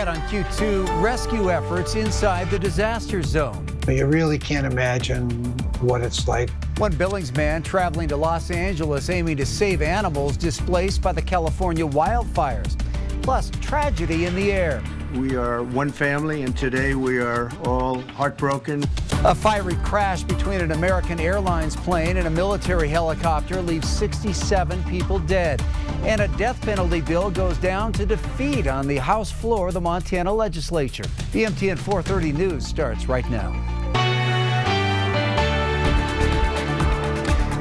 Tonight on Q2, rescue efforts inside the disaster zone. You really can't imagine what it's like. One Billings man traveling to Los Angeles aiming to save animals displaced by the California wildfires. Plus, tragedy in the air. We are one family, and today we are all heartbroken. A fiery crash between an American Airlines plane and a military helicopter leaves 67 people dead. And a death penalty bill goes down to defeat on the House floor of the Montana legislature. The MTN 430 news starts right now.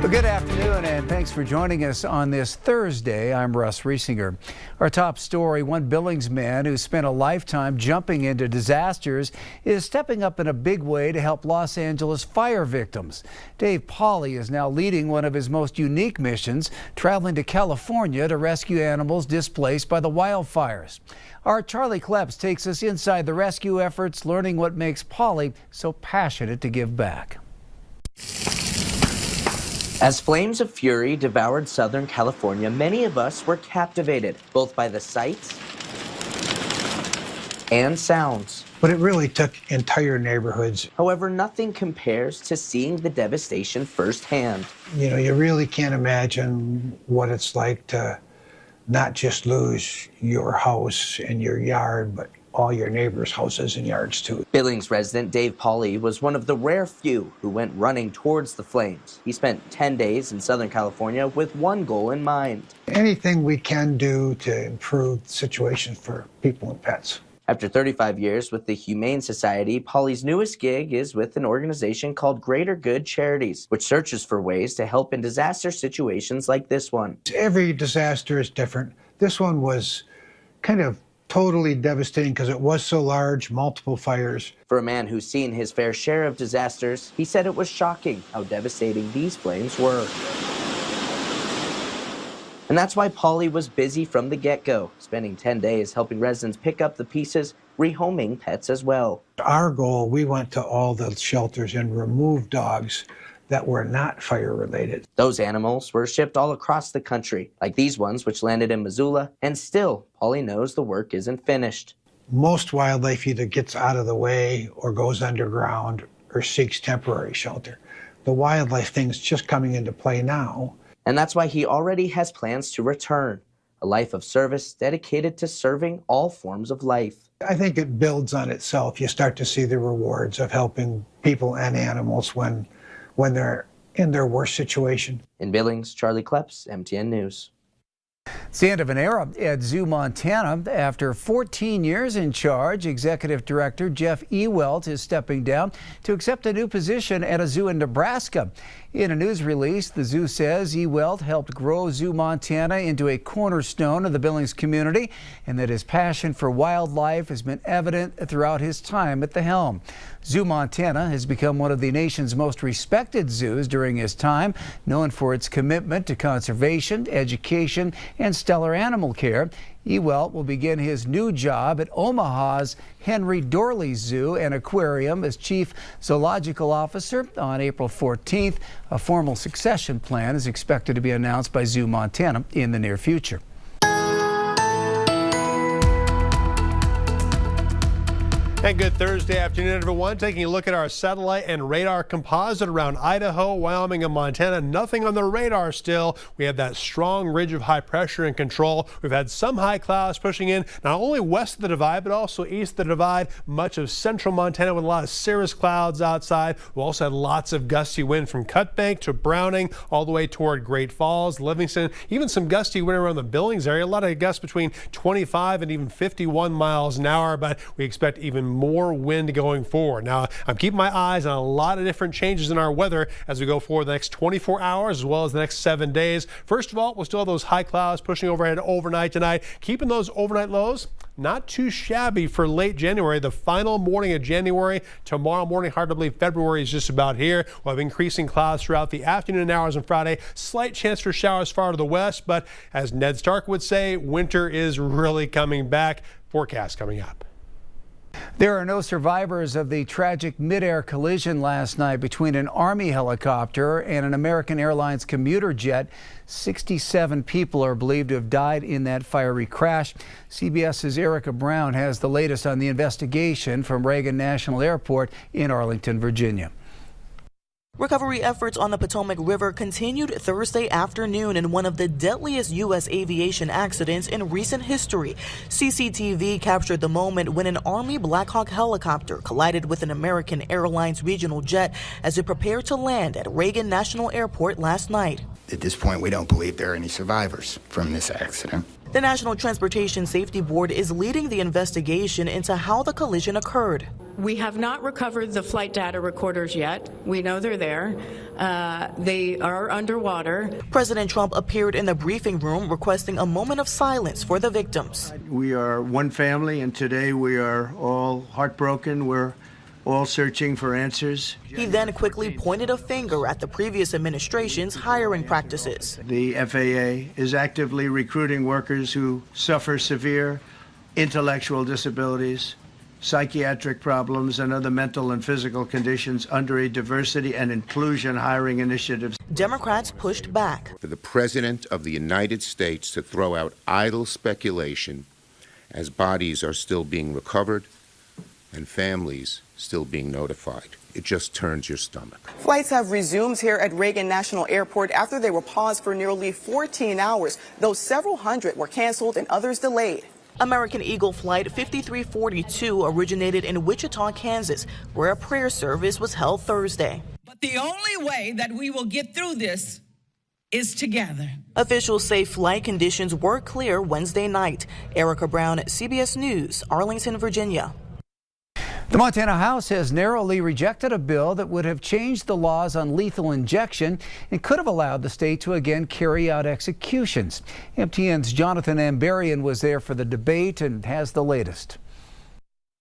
Well, good afternoon, and thanks for joining us on this Thursday. I'm Russ Riesinger. Our top story, one Billings man who spent a lifetime jumping into disasters is stepping up in a big way to help Los Angeles fire victims. Dave Pauly is now leading one of his most unique missions, traveling to California to rescue animals displaced by the wildfires. Our Charlie Kleps takes us inside the rescue efforts, learning what makes Pauly so passionate to give back. As flames of fury devoured Southern California, many of us were captivated, both by the sights and sounds. But it really took entire neighborhoods. However, nothing compares to seeing the devastation firsthand. You know, you really can't imagine what it's like to not just lose your house and your yard, but all your neighbors' houses and yards too. Billings resident Dave Pauly was one of the rare few who went running towards the flames. He spent 10 days in Southern California with one goal in mind. Anything we can do to improve the situation for people and pets. After 35 years with the Humane Society, Pauly's newest gig is with an organization called Greater Good Charities, which searches for ways to help in disaster situations like this one. Every disaster is different. This one was kind of totally devastating because it was so large, multiple fires. For a man who's seen his fair share of disasters, he said it was shocking how devastating these flames were. And that's why Pauly was busy from the get-go, spending 10 days helping residents pick up the pieces, rehoming pets as well. Our goal, we went to all the shelters and removed dogs that were not fire-related. Those animals were shipped all across the country, like these ones which landed in Missoula, and still, Pauly knows the work isn't finished. Most wildlife either gets out of the way or goes underground or seeks temporary shelter. The wildlife thing's just coming into play now. And that's why he already has plans to return, a life of service dedicated to serving all forms of life. I think it builds on itself. You start to see the rewards of helping people and animals when they're in their worst situation. In Billings, Charlie Kleps, MTN News. It's the end of an era at Zoo Montana. After 14 years in charge, Executive Director Jeff Ewelt is stepping down to accept a new position at a zoo in Nebraska. In a news release, the zoo says Ewelt helped grow Zoo Montana into a cornerstone of the Billings community and that his passion for wildlife has been evident throughout his time at the helm. Zoo Montana has become one of the nation's most respected zoos during his time, known for its commitment to conservation, education, and stellar animal care. Ewelt will begin his new job at Omaha's Henry Dorley Zoo and Aquarium as Chief Zoological Officer on April 14th. A formal succession plan is expected to be announced by Zoo Montana in the near future. And good Thursday afternoon, everyone. Taking a look at our satellite and radar composite around Idaho, Wyoming, and Montana. Nothing on the radar still. We have that strong ridge of high pressure in control. We've had some high clouds pushing in, not only west of the divide, but also east of the divide. Much of central Montana with a lot of cirrus clouds outside. We also had lots of gusty wind from Cut Bank to Browning, all the way toward Great Falls, Livingston, even some gusty wind around the Billings area. A lot of gusts between 25 and even 51 miles an hour, but we expect even more wind going forward. Now, I'm keeping my eyes on a lot of different changes in our weather as we go forward the next 24 hours as well as the next 7 days. First of all, we'll still have those high clouds pushing overhead overnight tonight, keeping those overnight lows not too shabby for late January. The final morning of January, tomorrow morning, hard to believe February is just about here. We'll have increasing clouds throughout the afternoon hours on Friday. Slight chance for showers far to the west, but as Ned Stark would say, winter is really coming back. Forecast coming up. There are no survivors of the tragic mid-air collision last night between an Army helicopter and an American Airlines commuter jet. 67 people are believed to have died in that fiery crash. CBS's Erica Brown has the latest on the investigation from Reagan National Airport in Arlington, Virginia. Recovery efforts on the Potomac River continued Thursday afternoon in one of the deadliest U.S. aviation accidents in recent history. CCTV captured the moment when an Army Black Hawk helicopter collided with an American Airlines regional jet as it prepared to land at Reagan National Airport last night. At this point, we don't believe there are any survivors from this accident. The National Transportation Safety Board is leading the investigation into how the collision occurred. We have not recovered the flight data recorders yet. We know they're there. They are underwater. President Trump appeared in the briefing room requesting a moment of silence for the victims. We are one family, and today we are all heartbroken. We're all searching for answers. He then quickly pointed a finger at the previous administration's hiring practices. The FAA is actively recruiting workers who suffer severe intellectual disabilities, psychiatric problems, and other mental and physical conditions under a diversity and inclusion hiring initiative. Democrats pushed back. For the President of the United States to throw out idle speculation as bodies are still being recovered and families still being notified, it just turns your stomach. Flights have resumed here at Reagan National Airport after they were paused for nearly 14 hours, though several hundred were canceled and others delayed. American Eagle Flight 5342 originated in Wichita, Kansas, where a prayer service was held Thursday. But the only way that we will get through this is together. Officials say flight conditions were clear Wednesday night. Erica Brown, CBS News, Arlington, Virginia. The Montana House has narrowly rejected a bill that would have changed the laws on lethal injection and could have allowed the state to again carry out executions. MTN's Jonathan Ambarian was there for the debate and has the latest.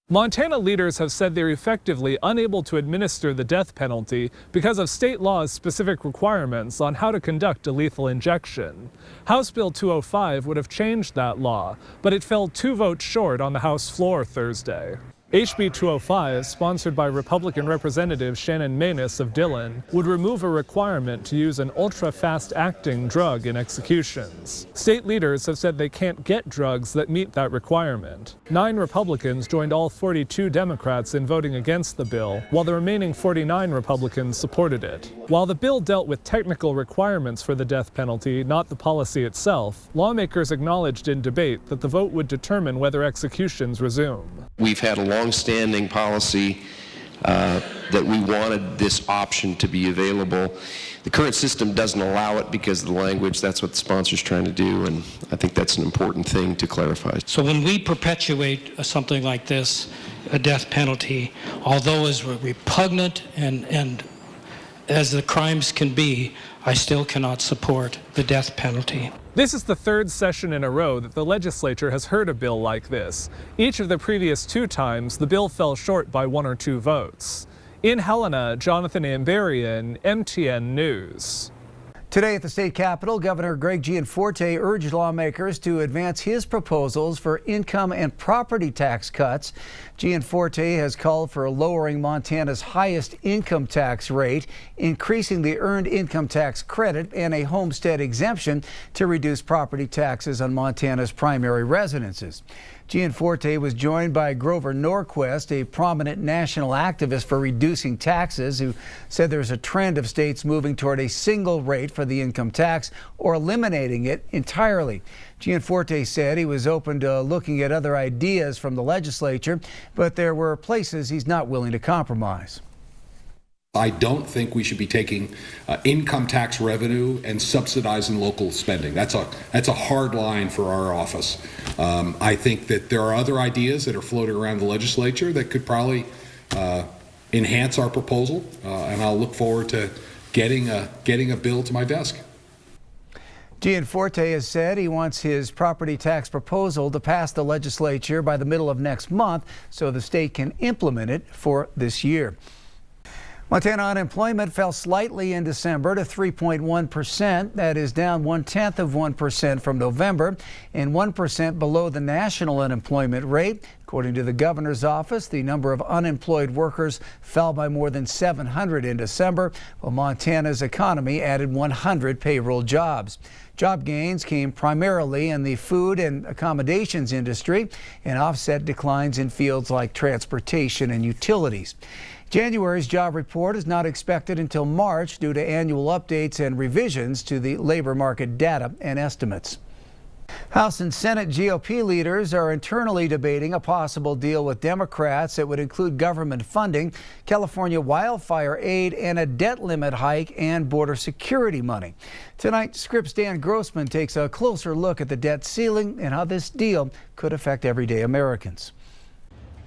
Montana leaders have said they're effectively unable to administer the death penalty because of state law's specific requirements on how to conduct a lethal injection. House Bill 205 would have changed that law, but it fell 2 votes short on the House floor Thursday. HB 205, sponsored by Republican Representative Shannon Maness of Dillon, would remove a requirement to use an ultra-fast-acting drug in executions. State leaders have said they can't get drugs that meet that requirement. 9 Republicans joined all 42 Democrats in voting against the bill, while the remaining 49 Republicans supported it. While the bill dealt with technical requirements for the death penalty, not the policy itself, lawmakers acknowledged in debate that the vote would determine whether executions resume. We've had a long-standing policy that we wanted this option to be available. The current system doesn't allow it because of the language. That's what the sponsor's trying to do, and I think that's an important thing to clarify. So when we perpetuate something like this, a death penalty, although as repugnant and as the crimes can be, I still cannot support the death penalty. This is the 3rd session in a row that the legislature has heard a bill like this. Each of the previous 2 times, the bill fell short by 1 or 2 votes. In Helena, Jonathan Ambarian, MTN News. Today at the state capitol, Governor Greg Gianforte urged lawmakers to advance his proposals for income and property tax cuts. Gianforte has called for lowering Montana's highest income tax rate, increasing the earned income tax credit, and a homestead exemption to reduce property taxes on Montana's primary residences. Gianforte was joined by Grover Norquist, a prominent national activist for reducing taxes, who said there's a trend of states moving toward a single rate for the income tax or eliminating it entirely. Gianforte said he was open to looking at other ideas from the legislature, but there were places he's not willing to compromise. I don't think we should be taking income tax revenue and subsidizing local spending. That's a hard line for our office. I think that there are other ideas that are floating around the legislature that could probably enhance our proposal, and I'll look forward to getting a bill to my desk. Gianforte has said he wants his property tax proposal to pass the legislature by the middle of next month so the state can implement it for this year. Montana unemployment fell slightly in December to 3.1%. That is down 0.1% from November and 1% below the national unemployment rate. According to the governor's office, the number of unemployed workers fell by more than 700 in December, while Montana's economy added 100 payroll jobs. Job gains came primarily in the food and accommodations industry and offset declines in fields like transportation and utilities. January's job report is not expected until March due to annual updates and revisions to the labor market data and estimates. House and Senate GOP leaders are internally debating a possible deal with Democrats that would include government funding, California wildfire aid, and a debt limit hike and border security money. Tonight, Scripps' Dan Grossman takes a closer look at the debt ceiling and how this deal could affect everyday Americans.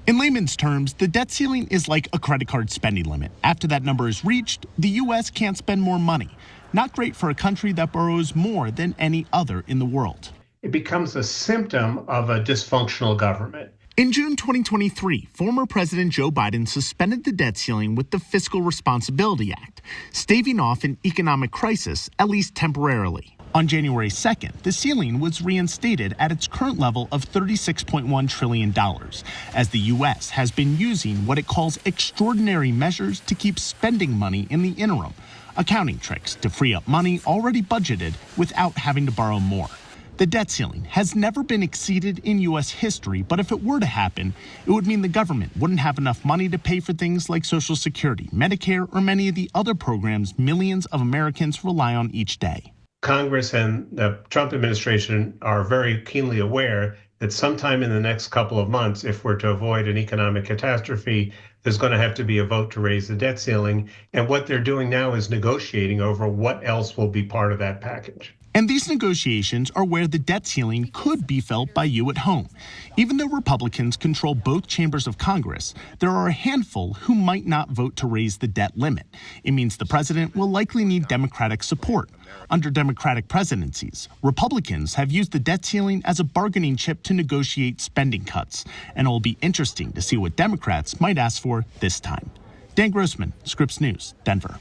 In layman's terms, the debt ceiling is like a credit card spending limit. After that number is reached, the U.S. can't spend more money. Not great for a country that borrows more than any other in the world. It becomes a symptom of a dysfunctional government. In June 2023, former President Joe Biden suspended the debt ceiling with the Fiscal Responsibility Act, staving off an economic crisis, at least temporarily. On January 2nd, the ceiling was reinstated at its current level of $36.1 trillion, as the U.S. has been using what it calls extraordinary measures to keep spending money in the interim, accounting tricks to free up money already budgeted without having to borrow more. The debt ceiling has never been exceeded in U.S. history, but if it were to happen, it would mean the government wouldn't have enough money to pay for things like Social Security, Medicare, or many of the other programs millions of Americans rely on each day. Congress and the Trump administration are very keenly aware that sometime in the next couple of months, if we're to avoid an economic catastrophe, there's going to have to be a vote to raise the debt ceiling. And what they're doing now is negotiating over what else will be part of that package. And these negotiations are where the debt ceiling could be felt by you at home. Even though Republicans control both chambers of Congress, there are a handful who might not vote to raise the debt limit. It means the president will likely need Democratic support. Under Democratic presidencies, Republicans have used the debt ceiling as a bargaining chip to negotiate spending cuts. And it will be interesting to see what Democrats might ask for this time. Dan Grossman, Scripps News, Denver.